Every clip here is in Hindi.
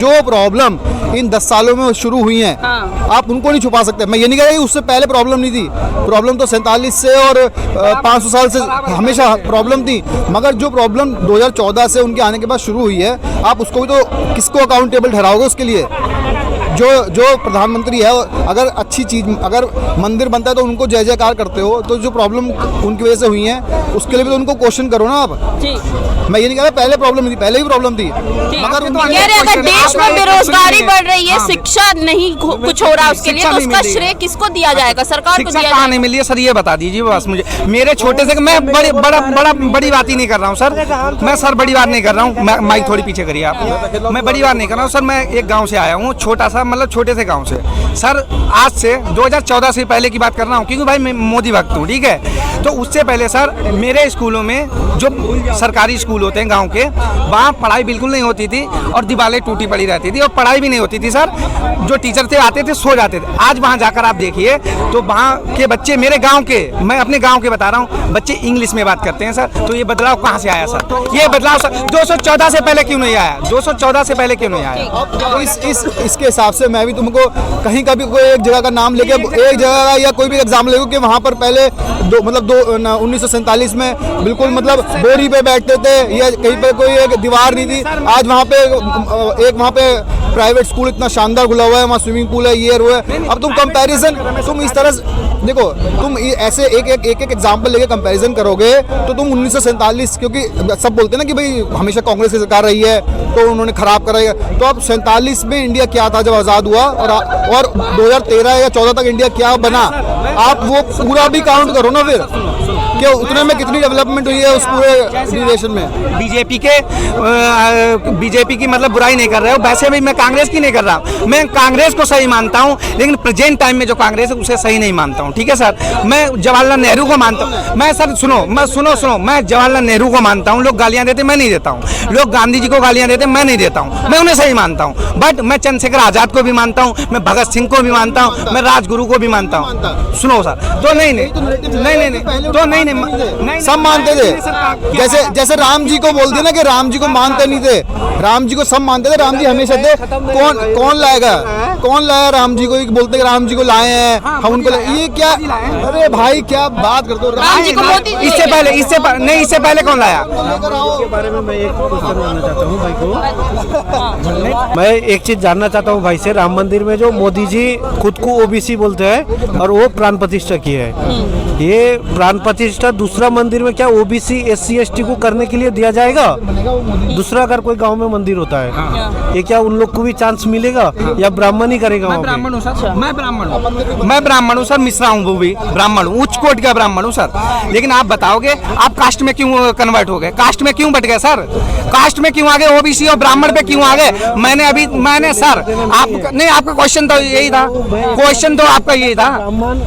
जो प्रॉब्लम इन 10 सालों में शुरू हुई हैं, आप उनको नहीं छुपा सकते। मैं ये नहीं कह रहा कि उससे पहले प्रॉब्लम नहीं थी, प्रॉब्लम तो 47 से और 500 साल से हमेशा प्रॉब्लम थी, मगर जो प्रॉब्लम 2014 से उनके आने के बाद शुरू हुई है, आप उसको भी तो किसको अकाउंटेबल ठहराओगे उसके लिए? जो प्रधानमंत्री है, अगर अच्छी चीज़, अगर मंदिर बनता है तो उनको जय जयकार करते हो, तो जो प्रॉब्लम उनकी वजह से हुई है उसके लिए भी तो उनको क्वेश्चन करो ना आप जी। मैं ये नहीं कह रहा पहले प्रॉब्लम नहीं थी, पहले ही प्रॉब्लम थी, मगर अगर देश में बेरोजगारी बढ़ रही है, शिक्षा नहीं कुछ हो रहा उसके लिए, तो उसका श्रेय किसको दिया जाएगा? सरकार को दिया जाएगा? नहीं मिली है सर, ये बता दीजिए बस मुझे। मेरे छोटे से, मैं बड़ी बात ही नहीं कर रहा हूँ सर, मैं सर बड़ी बात नहीं कर रहा हूँ, माइक थोड़ी पीछे करिए आप, मैं बड़ी बात नहीं कर रहा हूँ सर। मैं एक गाँव से आया हूँ, छोटा सा, मतलब छोटे से गांव से सर। आज से 2014 से पहले की बात कर रहा हूँ, क्योंकि भाई मैं मोदी भक्त हूँ, ठीक है। तो उससे पहले सर मेरे स्कूलों में, जो सरकारी स्कूल होते हैं गांव के, वहाँ पढ़ाई बिल्कुल नहीं होती थी और दीवारें टूटी पड़ी रहती थी और पढ़ाई भी नहीं होती थी सर। जो टीचर थे आते थे, सो जाते थे। आज वहाँ जाकर आप देखिए तो वहाँ के बच्चे, मेरे गाँव के, मैं अपने गाँव के बता रहा हूँ, बच्चे इंग्लिश में बात करते हैं सर। तो ये बदलाव कहाँ से आया सर? ये बदलाव सर 214 से पहले क्यों नहीं आया? 214 से पहले क्यों नहीं आया? तो इसके हिसाब से मैं भी तुमको कहीं का भी कोई एक जगह का नाम लेके, एक जगह का या कोई भी एग्जाम ले कि वहाँ पर पहले 1947 में बिल्कुल मतलब बोरी पे बैठते थे या कहीं पे कोई एक दीवार नहीं थी। आज वहाँ पे प्राइवेट स्कूल इतना शानदार खुला हुआ है, वहाँ स्विमिंग पूल है, ये है। अब तुम कंपैरिजन, तुम इस तरह देखो, तुम ऐसे एक एग्जाम्पल लेके कंपैरिजन करोगे तो तुम 1947, क्योंकि सब बोलते हैं ना कि भाई हमेशा कांग्रेस की सरकार रही है तो उन्होंने खराब करा है, तो अब 47 में इंडिया क्या था जब आज़ाद हुआ, और 2013 या 14 तक इंडिया क्या बना, आप वो पूरा भी काउंट करो ना फिर, कि उतने में कितनी डेवलपमेंट हुई है उस पूरे ड्यूरेशन में। बीजेपी की मतलब बुराई नहीं कर रहे हो, वैसे भी मैं कांग्रेस की नहीं कर रहा हूँ, मैं कांग्रेस को सही मानता हूँ, लेकिन प्रेजेंट टाइम में जो कांग्रेस है उसे सही नहीं मानता हूँ, ठीक है सर। मैं जवाहरलाल नेहरू को मानता हूँ, मैं सर सुनो, मैं जवाहरलाल नेहरू को मानता हूँ। लोग गालियाँ देते, मैं नहीं देता हूँ। लोग गांधी जी को गालियाँ देते, मैं नहीं देता हूँ, मैं उन्हें सही मानता हूँ। बट मैं चंद्रशेखर आजाद को भी मानता हूँ, मैं भगत सिंह को भी मानता हूँ, मैं राजगुरु को भी मानता हूँ। सुनो सर, तो नहीं, सब मानते थे। जैसे राम जी को बोलते ना कि राम जी को मानते नहीं थे, राम जी को सब मानते थे, राम जी हमेशा थे। कौन लाएगा राम जी को? बोलते कि राम जी को लाए हैं हम, उनको ये क्या? अरे भाई क्या बात करते हो? राम जी को इससे पहले कौन लाया? बारे में मैं एक क्वेश्चन जानना चाहता हूँ भाई को। मैं एक चीज जानना चाहता हूँ भाई से, राम मंदिर में जो मोदी जी खुद को ओबीसी बोलते हैं और वो प्राण प्रतिष्ठा की है, ये प्राण प्रतिष्ठा दूसरा मंदिर में क्या ओबीसी SC ST को करने के लिए दिया जाएगा? दूसरा अगर कोई गांव में मंदिर होता है, ये क्या उन लोग को भी चांस मिलेगा या ब्राह्मण ही करेगा? मैं ब्राह्मण हूँ सर, मिश्रा हूँ, वो भी ब्राह्मण हूँ, उच्च कोटि का ब्राह्मण हूँ सर। लेकिन आप बताओगे आप कास्ट में क्यों कन्वर्ट हो गए? कास्ट में क्यों बट गए सर? कास्ट में क्यों आ गए? ओबीसी और ब्राह्मण पे क्यों आ गए? मैंने सर आपका क्वेश्चन तो यही था, क्वेश्चन तो आपका यही था।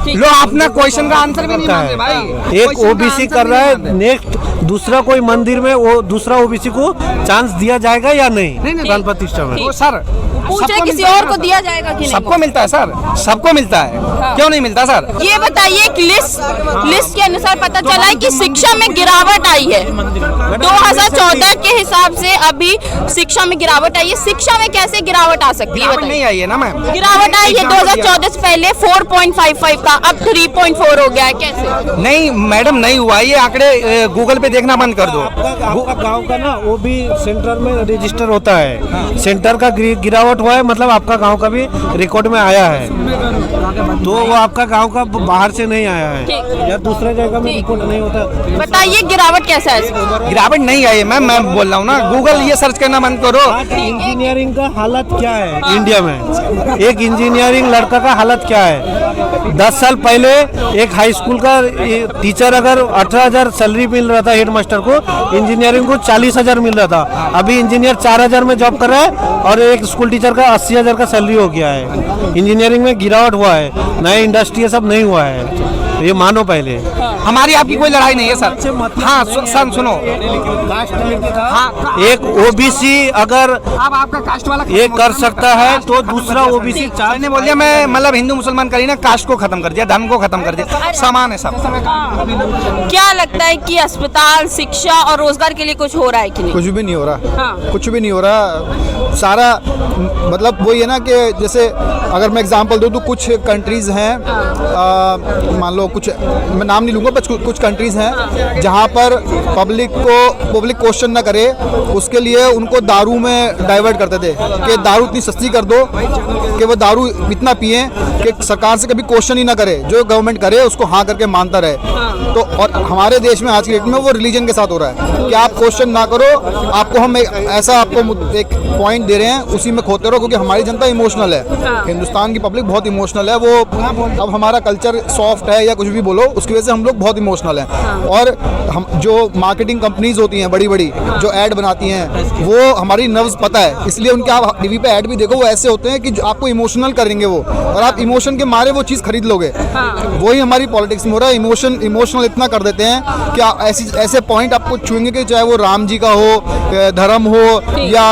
लो अपना क्वेश्चन का आंसर भी नहीं मानते भाई। एक ओबीसी कर रहा है, नेक्स्ट दूसरा कोई मंदिर में वो दूसरा ओबीसी को चांस दिया जाएगा या नहीं प्राण प्रतिष्ठा में? तो सर पूछे किसी और को दिया जाएगा कि नहीं? सबको मिलता है सर, सबको मिलता है। क्यों नहीं मिलता सर? ये बताइए, एक लिस्ट के अनुसार पता चला है कि शिक्षा में गिरावट आई है 2014 के हिसाब से। अभी शिक्षा में गिरावट आई है, शिक्षा में कैसे गिरावट आ सकती है? नहीं आई है ना मैम, गिरावट आई है। 2014 से पहले 4.55 था, अब 3.4 हो गया है। कैसे? नहीं मैडम, नहीं हुआ। ये आंकड़े गूगल पे देखना बंद कर दो। आपका गांव का ना वो भी सेंटर में रजिस्टर होता है, सेंटर का गिरावट हुआ है, मतलब आपका गांव का भी रिकॉर्ड में आया है, तो वो आपका गांव का बाहर से नहीं आया है या दूसरे जगह में रिकॉर्ड नहीं होता। बताइए गिरावट कैसा है? गिरावट नहीं आई है मैम, मैं बोल रहा हूँ ना, गूगल ये सर्च करना बंद करो। इंजीनियरिंग का हालत क्या है इंडिया में? एक इंजीनियरिंग लड़का का हालत क्या है? 10 साल पहले एक हाई स्कूल का टीचर अगर 18,000 सैलरी मिल रहा था हेड मास्टर को, इंजीनियरिंग को 40,000 मिल रहा था। अभी इंजीनियर 4,000 में जॉब कर रहा है और एक स्कूल टीचर का 80,000 का सैलरी हो गया है। इंजीनियरिंग में गिरावट हुआ है, नए इंडस्ट्री सब नहीं हुआ है, ये मानो पहले। हमारी आपकी कोई लड़ाई नहीं है सर। हाँ सर सुनो, हाँ एक ओबीसी अगर अब आपका कास्ट वाला ये कर सकता है तो दूसरा ओबीसी मैंने बोल दिया, मैं मतलब हिंदू मुसलमान करी ना, कास्ट को खत्म कर दिया, धर्म को खत्म कर दिया, समान है सब। क्या लगता है कि अस्पताल, शिक्षा और रोजगार के लिए कुछ हो रहा है कि नहीं? कुछ भी नहीं हो रहा, हाँ। कुछ भी नहीं हो रहा। सारा मतलब वही है ना कि जैसे अगर मैं एग्जांपल दूं तो कुछ कंट्रीज़ हैं, मान लो कुछ, मैं नाम नहीं लूँगा, बस कुछ कंट्रीज़ हैं जहाँ पर पब्लिक क्वेश्चन ना करे, उसके लिए उनको दारू में डाइवर्ट करते थे कि दारू इतनी सस्ती कर दो कि वो दारू इतना पिए कि सरकार से कभी क्वेश्चन ही ना करे, जो गवर्नमेंट करे उसको हाँ करके मानता रहे। तो और हमारे देश में आज की डेट में वो रिलीजन के साथ हो रहा है कि आप क्वेश्चन ना करो, आपको हम ऐसा आपको एक पॉइंट दे रहे हैं, उसी में खोते रहो, क्योंकि हमारी जनता इमोशनल है। हिंदुस्तान की पब्लिक बहुत इमोशनल है। वो अब हमारा कल्चर सॉफ्ट है या कुछ भी बोलो, उसकी वजह से हम लोग बहुत इमोशनल हैं। और हम जो मार्केटिंग कंपनीज होती हैं बड़ी बड़ी, जो ऐड बनाती हैं, वो हमारी नर्व्स पता है, इसलिए उनके आप टीवी पे ऐड भी देखो, वो ऐसे होते हैं कि जो आपको इमोशनल करेंगे वो, और आप इमोशन के मारे वो चीज़ खरीद लोगे। वही हमारी पॉलिटिक्स में हो रहा है, इमोशनल इतना कर देते हैं कि ऐसे पॉइंट आपको छुएंगे कि चाहे वो राम जी का हो, धर्म हो या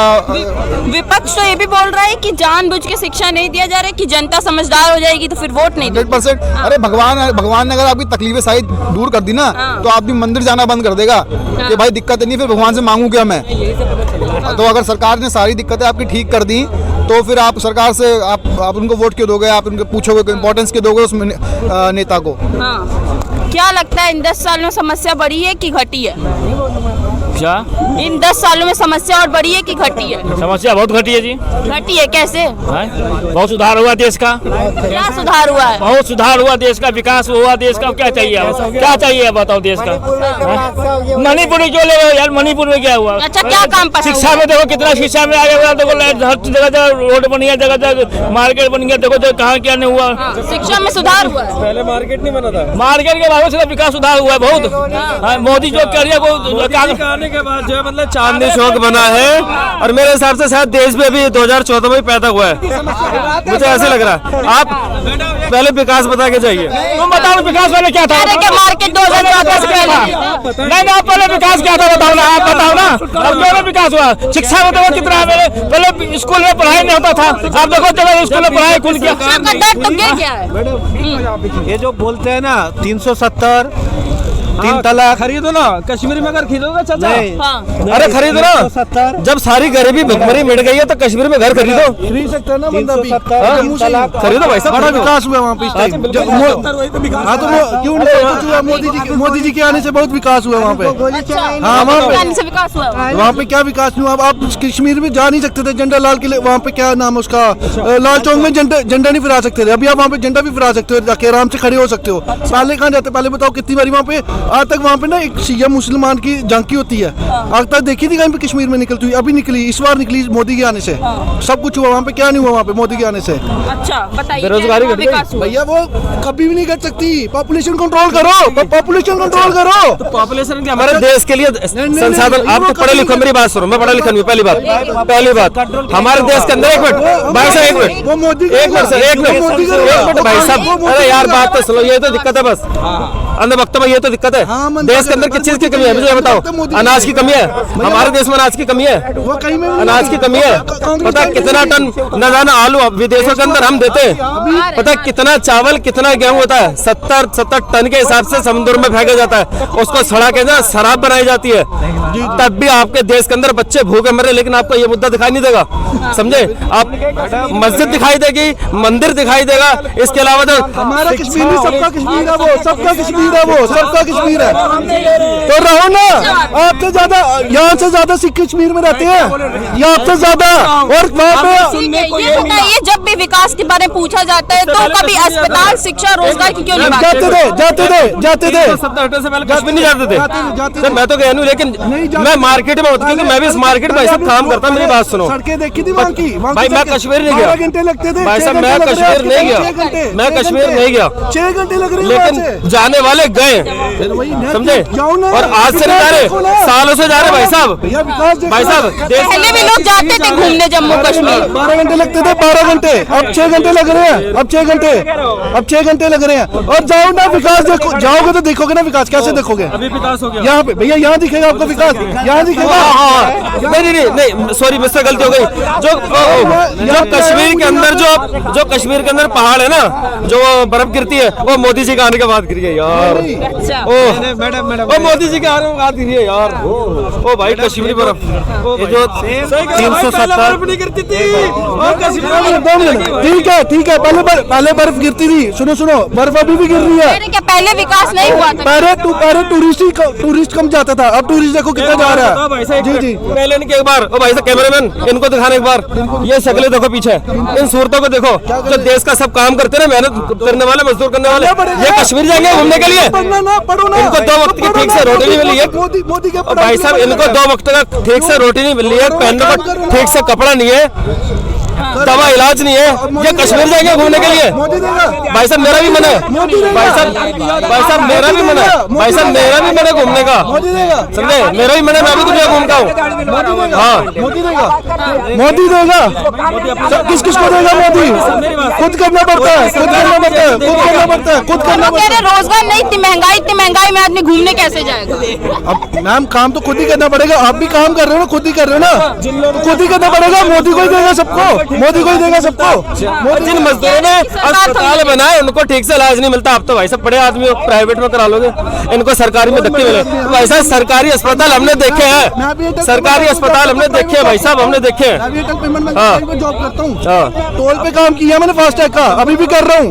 विपक्ष तो ये भी बोल रहा है कि जानबूझ के शिक्षा नहीं दिया जा रहा है कि जनता समझदार हो जाएगी तो फिर वोट नहीं देगी। 100%। अरे भगवान ने अगर आपकी तकलीफें सारी दूर कर दी ना, तो आप भी मंदिर जाना बंद कर देगा कि भाई दिक्कत नहीं, फिर भगवान से मांगू क्या मैं। तो अगर सरकार ने सारी दिक्कतें आपकी ठीक कर दी, तो फिर आप सरकार से आप उनको वोट क्यों दोगे, आप उनको पूछोगे, इंपॉर्टेंस क्यों दोगे उस नेता को। क्या लगता है इन 10 साल में समस्या बढ़ी है कि घटी है? क्या इन 10 सालों में समस्या और बढ़ी है कि घटी है? समस्या बहुत घटी है जी। घटी है कैसे? हैं? बहुत सुधार हुआ देश का। क्या सुधार हुआ है? बहुत सुधार हुआ देश का, विकास हुआ देश का। क्या चाहिए अब? क्या चाहिए बताओ देश का? मणिपुर में क्यों ले रहे हो यार? मणिपुर में क्या हुआ? अच्छा, क्या काम पड़ा? शिक्षा में देखो कितना शिक्षा में आगे हुआ, देखो हर जगह रोड बन गया, जगह मार्केट बन गया, देखो कहाँ क्या नहीं हुआ। शिक्षा में सुधार हुआ है। पहले मार्केट नहीं बना था। मार्केट के बाद से विकास सुधार हुआ है बहुत। मोदी जो कर रही है वो आने के बाद जो है मतलब चांदनी चौक बना है, और मेरे हिसाब से शायद देश में भी 2014 में पैदा हुआ है, मुझे ऐसे लग रहा है। आप पहले विकास बता के जाइए। तुम बताओ विकास पहले क्या था? मार्केट 2014 से पहले नहीं, आप पहले विकास क्या था बताओ ना, आप बताओ ना। अब क्यों विकास हुआ? शिक्षा में देखो कितना है, पहले स्कूल में पढ़ाई नहीं होता था, आप देखो जब स्कूल में पढ़ाई खुल गया। तो गिर गया है। ये जो बोलते हैं ना 370 3 तलाक, खरीदो ना, कश्मीर में अगर खरीदोगे चाचा। नहीं, अरे खरीदो ना, 370 जब सारी गरीबी भुखमरी मिट गई है तो कश्मीर में घर खरीदो। 370 खरीदो भाई साहब, बड़ा विकास हुआ वहाँ पे इस टाइम। हाँ तो क्यों नहीं, मोदी जी के आने से बहुत विकास हुआ वहाँ पे। हाँ वहाँ से विकास हुआ है। वहाँ पे क्या विकास नहीं हुआ? अब आप कश्मीर में जा नहीं सकते थे झंडा लाल किले, वहाँ पे क्या नाम है उसका, लाल चौक में झंडा नहीं फिरा सकते थे। अभी आप वहाँ पे झंडा भी फिरा सकते हो, जाके आराम से खड़े हो सकते हो। पहले कहाँ जाते? पहले बताओ कितनी बारी वहाँ पे, आज तक वहाँ पे ना एक शिया मुसलमान की झांकी होती है, आज तक देखी थी कहीं पे कश्मीर में निकलती हुई? अभी निकली, इस बार निकली मोदी के आने से। सब कुछ हुआ वहाँ पे, क्या नहीं हुआ वहाँ पे मोदी के आने से? अच्छा बताइए, बेरोजगारी क्या घट गई। विकास हुआ? भैया वो कभी भी नहीं घट सकती। पॉपुलेशन कंट्रोल करो, पॉपुलेशन कंट्रोल करो। पॉपुलेशन क्या हमारे देश के लिए संसाधन। आपको पढ़े लिखो, मेरी बात सुनो, मैं पढ़ा लिखा नहीं। पहली बात हमारे देश के अंदर, एक मिनट भाई साहब, एक मिनट वो मोदी एक मिनट सर, एक मिनट भाई साहब, अरे यार बात तो सुनो, ये तो दिक्कत है बस अंदर वक्त में, ये तो दिक्कत है। देश के अंदर किस चीज की कमी है मुझे ये बताओ? अनाज की कमी है, हमारे देश में अनाज की कमी है, वो कहीं में अनाज की कमी है। पता कितना टन न जाना आलू विदेशों के अंदर हम देते हैं, पता कितना चावल कितना गेहूं होता है? 70 टन के हिसाब से समुद्र में फेंका जाता है, उसको सड़ा के ना शराब बनाई जाती है। तब भी आपके देश के अंदर बच्चे भूखे मरे, लेकिन आपको ये मुद्दा दिखाई नहीं देगा, समझे? आप मस्जिद दिखाई देगी, मंदिर दिखाई देगा, इसके अलावा तो हमारा कश्मीर भी सबका कश्मीर है, वो सबका कश्मीर है, वो सबका कश्मीर है। तो रहो ना, आपसे ज्यादा, यहाँ से ज्यादा सिख कश्मीर में रहते हैं, यहाँ से ज्यादा। और वहाँ पे ये बताइए, जब भी विकास के बारे में पूछा जाता है तो कभी अस्पताल, शिक्षा, रोजगार की क्यों नहीं बात? जाते थे 70 से पहले कश्मीर नहीं जाते थे। मैं तो गया नहीं, लेकिन मैं मार्केट में होता, क्योंकि मैं भी इस मार्केट में सब काम करता। मेरी बात सुनो, सड़कें देखी थी वहाँ की, भाई मैं कश्मीर नहीं गया, 12 घंटे लगते थे भाई साहब मैं कश्मीर नहीं गया, मैं कश्मीर नहीं गया, 6 घंटे लग रहे हैं। लेकिन जाने वाले गए, समझे, और आज से नहीं जा रहे, सालों से जा रहे भाई साहब। भाई साहब पहले भी लोग जाते थे घूमने जम्मू कश्मीर। 12 घंटे लगते थे, 12 घंटे, अब 6 घंटे लग रहे हैं, अब 6 घंटे, अब 6 घंटे लग रहे हैं। और जाओ ना, विकास देखो, जाओगे तो देखोगे ना विकास, कैसे देखोगे? अभी विकास हो गया यहाँ पे भैया, यहाँ दिखेगा आपको विकास, यहाँ दिखेगा। नहीं सॉरी, मुझसे गलती हो गई। जो कश्मीर के अंदर जो कश्मीर के अंदर पहाड़ है ना, जो बर्फ गिरती है, वो मोदी जी के आने के बाद गिरी है यार। ओ मोदी जी के आने के बाद गिरी है यार। ओ भाई कश्मीरी बर्फ, ये जो 370 नहीं गिरती थी। ठीक है, पहले बर्फ गिरती थी, सुनो, बर्फ अभी भी गिर रही है। क्या पहले विकास नहीं हुआ था? पहले टूरिस्ट कम जाता था, अब टूरिस्ट देखो कितना जा रहा है। जी पहले इनके एक बार, ओ भाई साहब कैमरामैन, इनको दिखाने एक बार, ये शक्लें देखो पीछे, इन सूरतों को देखो, जो देश का सब काम करते हैं ना, मेहनत करने वाले, मजदूर करने वाले, ये कश्मीर जाएंगे घूमने के लिए। इनको 2 वक्त की ठीक से रोटी नहीं मिली है भाई साहब, इनको 2 वक्त का ठीक से रोटी नहीं मिल रही है, पहनने को ठीक से कपड़ा नहीं है, दवा इलाज नहीं है, ये कश्मीर जाएंगे घूमने के लिए। भाई साहब मेरा भी मन है, भाई साहब मेरा भी मन है, भाई साहब मेरा भी मन है घूमने का, समझे, मेरा भी मन है, मैं भी दुनिया घूमता हूँ। हाँ मोदी देगा, किस को देगा? मोदी खुद करना पड़ता है, खुद करना पड़ता है। रोजगार नहीं, इतनी महंगाई में आदमी घूमने कैसे जाएगा? अब मैम काम तो खुद ही करना पड़ेगा, आप भी काम कर रहे हो ना, खुद ही कर रहे हो ना, खुद ही करना पड़ेगा। मोदी को ही देगा सबको, मोदी को ही देगा सबको। जिन मजदूरों ने अस्पताल बनाए उनको ठीक से इलाज नहीं मिलता। आप तो भाई साहब बड़े आदमी हो, प्राइवेट में करा लोगे, इनको सरकारी में धक्के मिले। भाई साहब सरकारी अस्पताल हमने देखे हैं, सरकारी अस्पताल हमने देखे हैं भाई साहब, हमने देखे हैं। जॉब करता हूँ, टोल पे काम किया मैंने, फास्टैग का, अभी भी कर रहा हूँ,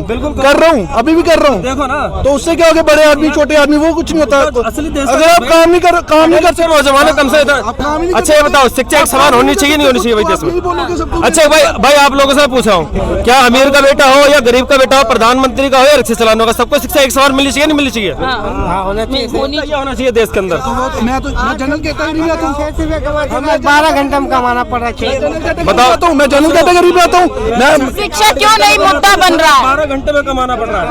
अभी भी कर रहा हूँ। देखो ना, तो उससे क्या हो गया, बड़े आदमी छोटे आदमी वो कुछ नहीं होता। अगर आप काम नहीं कर सकते, नौजवान कम से अच्छा ये बताओ, शिक्षा एक समान होनी चाहिए नहीं होनी चाहिए भाई देश में? अच्छा भाई आप लोगों से पूछा हूँ, क्या अमीर का बेटा हो या गरीब का बेटा हो, प्रधानमंत्री का हो या रिक्शा चलाने का, सबको शिक्षा एक समान मिलनी चाहिए नहीं मिलनी चाहिए? होना चाहिए देश के अंदर। मैं जनरल कहता ही नहीं आता हूँ, 12 घंटे में कमाना पड़ रहा है। बताओ, मैं जनरल कैटेगरी में आता हूँ। शिक्षा क्यों नहीं मुद्दा बन रहा है? 12 घंटे में कमाना पड़ रहा है।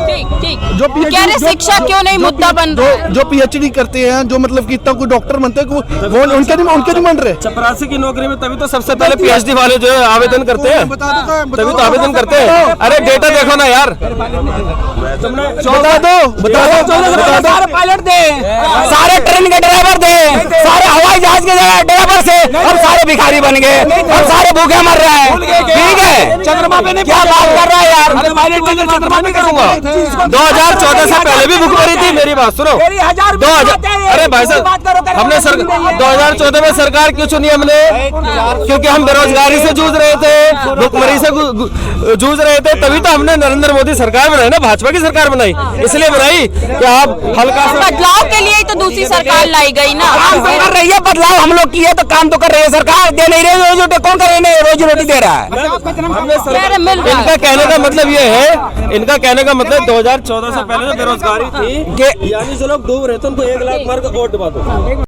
ठीक, कह रहे शिक्षा क्यों नहीं मुद्दा बन रहा है? जो PhD करते हैं, जो मतलब कि इतना कोई डॉक्टर बनते हैं, वो उनके नहीं बन रहे। चपरासी की नौकरी में तभी तो सबसे पहले PhD वाले जो है आवेदन करते हैं, तभी तो आवेदन करते हैं। अरे डेटा देखो ना यार, बता दो पायलट दे, सारे ट्रेन के ड्राइवर दे, सारे हवाई जहाज के ड्राइवर से अब सारे भिखारी बन गए, अब सारे भूखे मर रहे हैं। ठीक है, चंद्रमा पे नहीं, क्या बात कर रहा है यार? चंद्रमा पे करूंगा। 2014 से पहले भी भूख मरी थी, मेरी बात सुनो। 2000 अरे भाई साहब, हमने 2014 में सरकार क्यों चुनी हमने? क्योंकि हम बेरोजगारी से जूझ रहे थे, भूखमरी से जूझ रहे थे, तभी तो हमने नरेंद्र मोदी सरकार बनाई ना, भाजपा की सरकार बनाई, इसलिए बनाई कि आप हल्का सा बदलाव के लिए तो दूसरी सरकार लाई गई ना। काम तो कर रही है, बदलाव हम लोग किए तो काम तो कर रही है सरकार, दे नहीं रही रोजी, कौन कर रहे हैं? रोजी रोटी दे रहा है। इनका कहने का मतलब ये है, इनका कहने का मतलब 2014 से पहले जो बेरोजगारी थी, यानी जो लोग डूब रहे थे उनको 1 लाख मार के वोट दबा दो।